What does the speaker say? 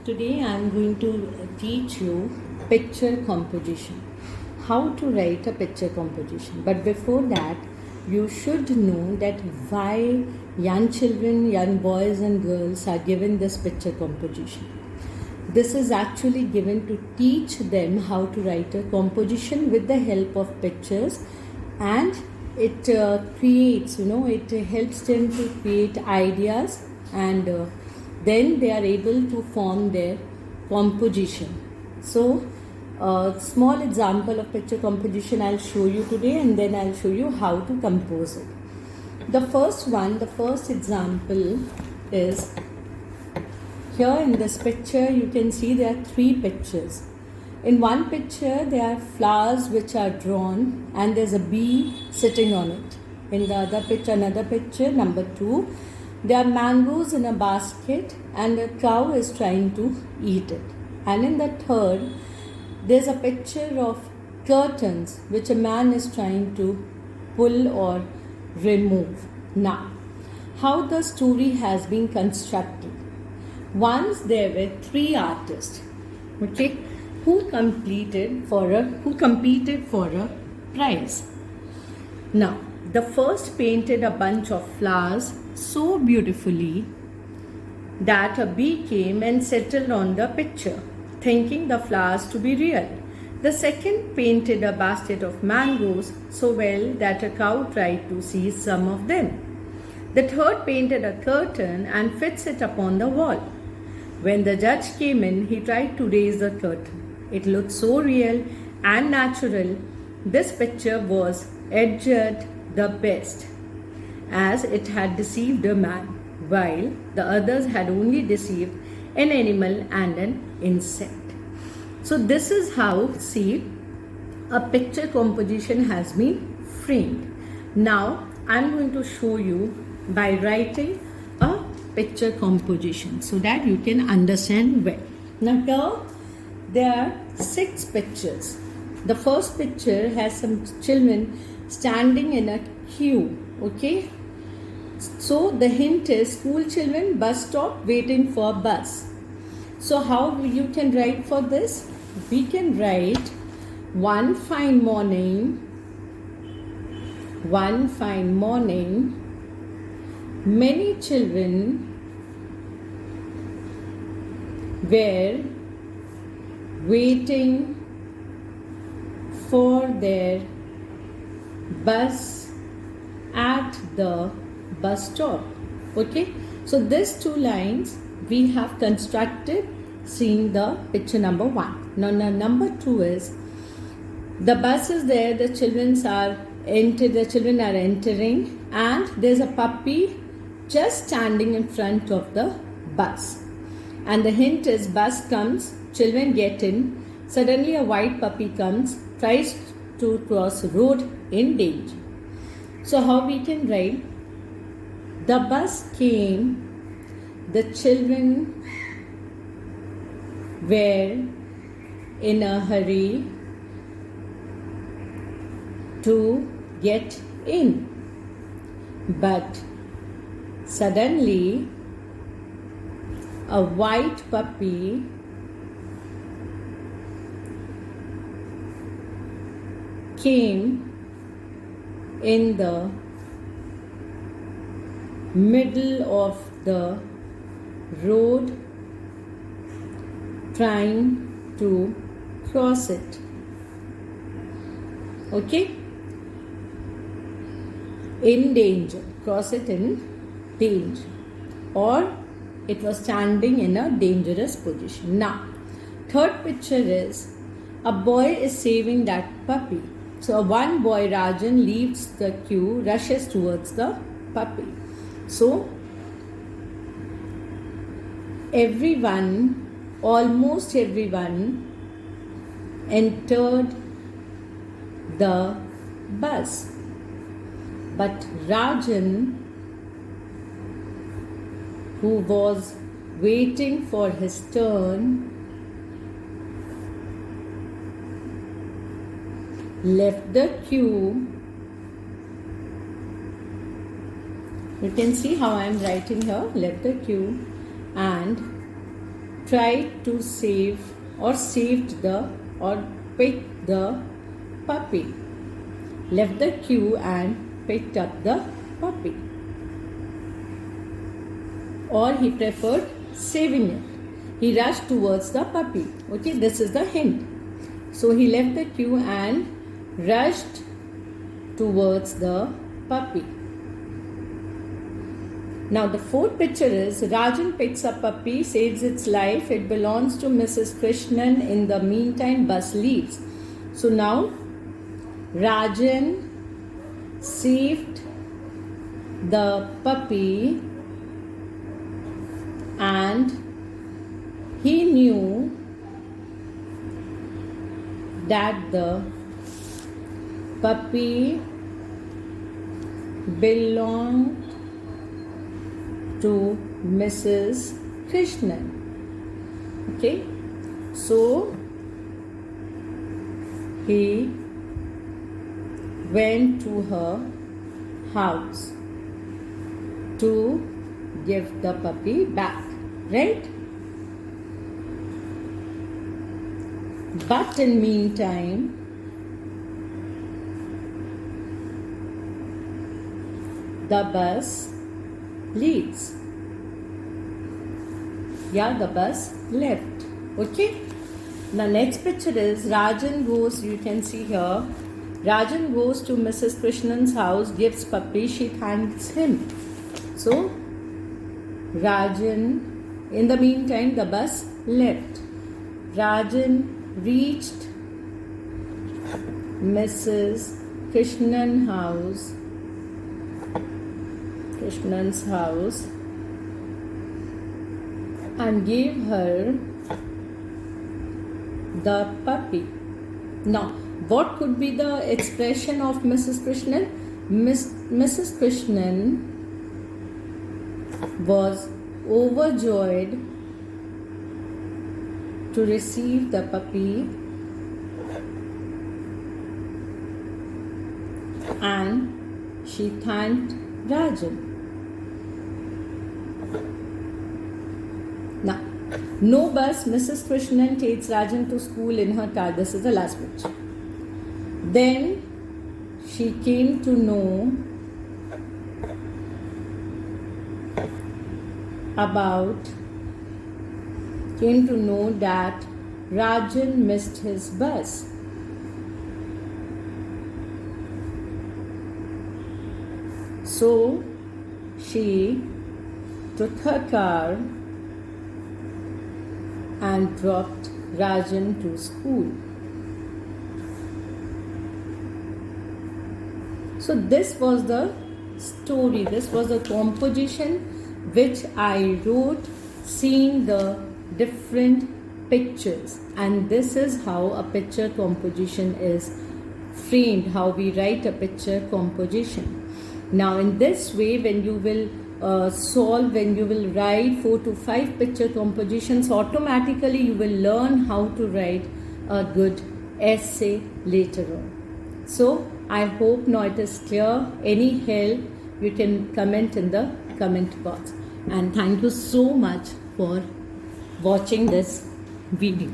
Today I am going to teach you picture composition. How to write a picture composition. But before that, you should know that why young children, young boys and girls are given this picture composition. This is actually given to teach them how to write a composition with the help of pictures, and it creates, it helps them to create ideas, and then they are able to form their composition. So, a small example of picture composition I'll show you today, and then I'll show you how to compose it. The first example is here in this picture. You can see there are three pictures. In one picture, there are flowers which are drawn, and there's a bee sitting on it. In the other picture, another picture, number 2, there are mangoes in a basket, and a cow is trying to eat it. And in the third, there's a picture of curtains which a man is trying to pull or remove. Now, how the story has been constructed. Once there were 3 artists, who competed for a prize. Now, the first painted a bunch of flowers so beautifully that a bee came and settled on the picture, thinking the flowers to be real. The second painted a basket of mangoes so well that a cow tried to seize some of them. The third painted a curtain and fixed it upon the wall. When the judge came in, he tried to raise the curtain. It looked so real and natural. This picture was adjudged the best, as it had deceived a man, while the others had only deceived an animal and an insect. So this is how, a picture composition has been framed. Now I am going to show you by writing a picture composition so that you can understand well. Now here there are 6 pictures. The first picture has some children standing in a queue. So the hint is school children, bus stop, waiting for bus. So how you can write for this? We can write one fine morning, many children were waiting for their bus at the bus stop. So these 2 lines we have constructed seeing the picture number 1. Now number 2 is the bus is there, the children are entering, and there's a puppy just standing in front of the bus. And the hint is bus comes, children get in, suddenly a white puppy comes, tries to cross the road in danger. So how we can write? The bus came, the children were in a hurry to get in, but suddenly a white puppy came in the middle of the road trying to cross it. In danger, cross it in danger, or it was standing in a dangerous position. Now, third picture is a boy is saving that puppy. So one boy, Rajan, leaves the queue, rushes towards the puppy. So almost everyone entered the bus, but Rajan, who was waiting for his turn, left the queue You can see how I am writing here. Left the queue and tried to save or saved the or picked the puppy. Left the queue and picked up the puppy. Or he preferred saving it. He rushed towards the puppy. Okay, this is the hint. So he left the queue and rushed towards the puppy. Now the fourth picture is Rajan picks up puppy, saves its life. It belongs to Mrs. Krishnan. In the meantime, bus leaves. So now Rajan saved the puppy and he knew that the puppy belonged to Mrs. Krishnan. Okay, so he went to her house to give the puppy back, right? But in meantime, the bus leaves. Yeah, the bus left. Okay. The next picture is Rajan goes, you can see here, Rajan goes to Mrs. Krishnan's house, gives puppy, she thanks him. So, Rajan, in the meantime, the bus left. Rajan reached Mrs. Krishnan's house and gave her the puppy. Now, what could be the expression of Mrs. Krishnan? Mrs. Krishnan was overjoyed to receive the puppy and she thanked Rajan. Now, no bus, Mrs. Krishnan takes Rajan to school in her car. This is the last picture. Then she came to know that Rajan missed his bus. So she took her car and dropped Rajan to school. So this was the story, this was the composition which I wrote seeing the different pictures, and this is how a picture composition is framed, how we write a picture composition. Now in this way, when you will when you will write 4 to 5 picture compositions, automatically you will learn how to write a good essay later on. So I hope now it is clear. Any help you can comment in the comment box, and thank you so much for watching this video.